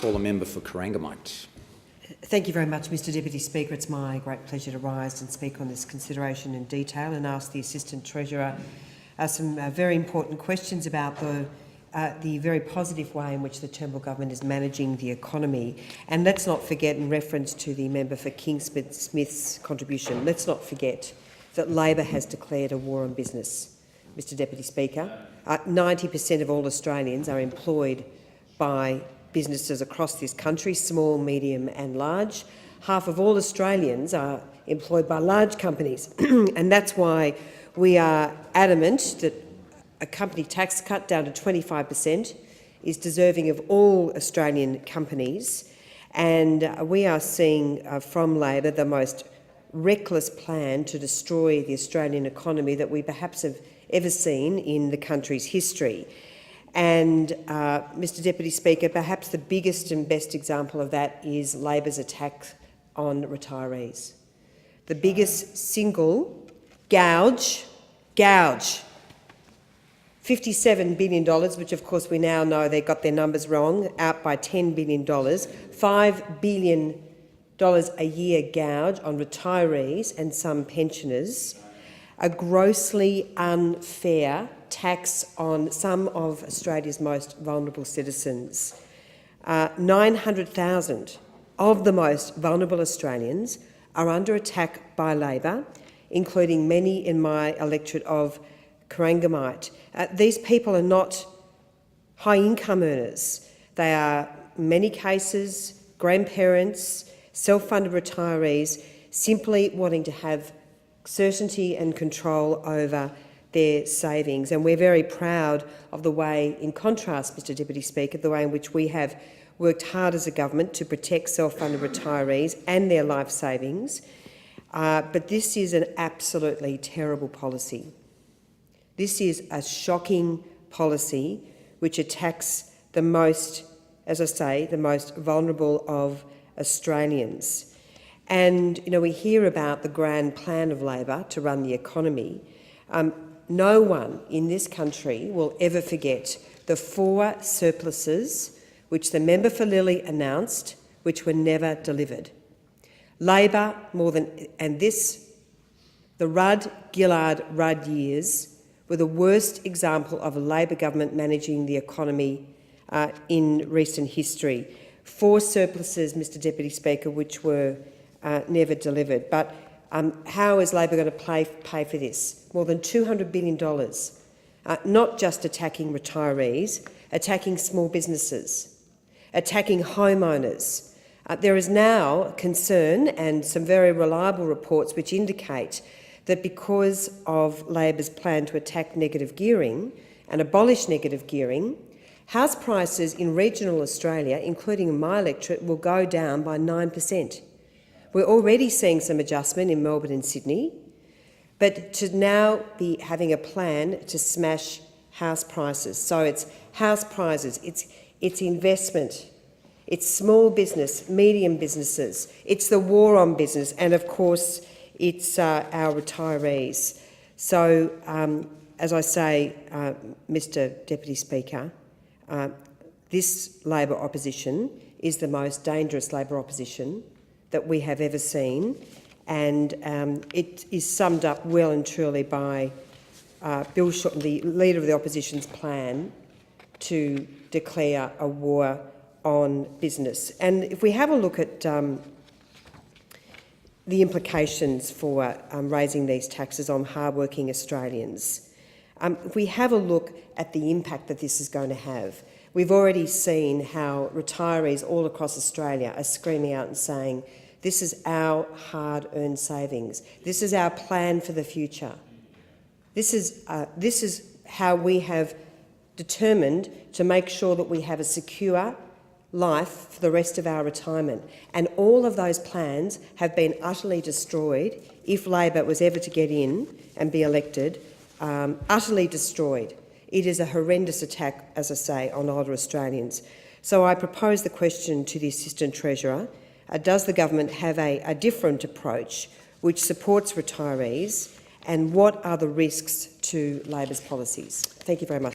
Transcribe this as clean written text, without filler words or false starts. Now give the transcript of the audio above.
call a member for Corangamite. Thank you very much, Mr Deputy Speaker. It's my great pleasure to rise and speak on this consideration in detail and ask the Assistant Treasurer some very important questions about the very positive way in which the Turnbull government is managing the economy. And let's not forget, in reference to the member for Kingsford-Smith's contribution, let's not forget that Labor has declared a war on business. Mr Deputy Speaker, 90% of all Australians are employed by businesses across this country, small, medium and large. Half of all Australians are employed by large companies and that's why we are adamant that a company tax cut down to 25% is deserving of all Australian companies, and we are seeing from Labor the most reckless plan to destroy the Australian economy that we perhaps have ever seen in the country's history. And, Mr Deputy Speaker, perhaps the biggest and best example of that is Labor's attack on retirees. The biggest single gouge, $57 billion, which of course we now know they got their numbers wrong, out by $10 billion, $5 billion a year gouge on retirees and some pensioners, a grossly unfair tax on some of Australia's most vulnerable citizens. 900,000 of the most vulnerable Australians are under attack by Labor, including many in my electorate of Corangamite. These people are not high-income earners. They are, in many cases, grandparents, self-funded retirees, simply wanting to have certainty and control over their savings. And we're very proud of the way, in contrast, Mr Deputy Speaker, the way in which we have worked hard as a government to protect self-funded retirees and their life savings. But this is an absolutely terrible policy. This is a shocking policy which attacks the most, as I say, the most vulnerable of Australians. And, you know, we hear about the grand plan of Labor to run the economy. No one in this country will ever forget the 4 surpluses which the member for Lilly announced, which were never delivered. Labor, the Rudd-Gillard-Rudd years were the worst example of a Labor government managing the economy in recent history. 4 surpluses, Mr Deputy Speaker, which were never delivered. But how is Labor going to pay for this? More than $200 billion, not just attacking retirees, attacking small businesses, attacking homeowners. There is now concern and some very reliable reports which indicate that because of Labor's plan to attack negative gearing and abolish negative gearing, house prices in regional Australia, including in my electorate, will go down by 9%. We're already seeing some adjustment in Melbourne and Sydney, but to now be having a plan to smash house prices. So it's house prices, it's investment, it's small business, medium businesses, it's the war on business, and of course it's our retirees. So, as I say, Mr Deputy Speaker, this Labor opposition is the most dangerous Labor opposition that we have ever seen, and it is summed up well and truly by Bill Shorten, the Leader of the Opposition's plan to declare a war on business. And if we have a look at the implications for raising these taxes on hard-working Australians, if we have a look at the impact that this is going to have, we've already seen how retirees all across Australia are screaming out and saying, this is our hard-earned savings. This is our plan for the future. This is how we have determined to make sure that we have a secure life for the rest of our retirement. And all of those plans have been utterly destroyed if Labor was ever to get in and be elected, utterly destroyed. It is a horrendous attack, as I say, on older Australians. So I propose the question to the Assistant Treasurer. Does the government have a different approach which supports retirees, and what are the risks to Labor's policies? Thank you very much.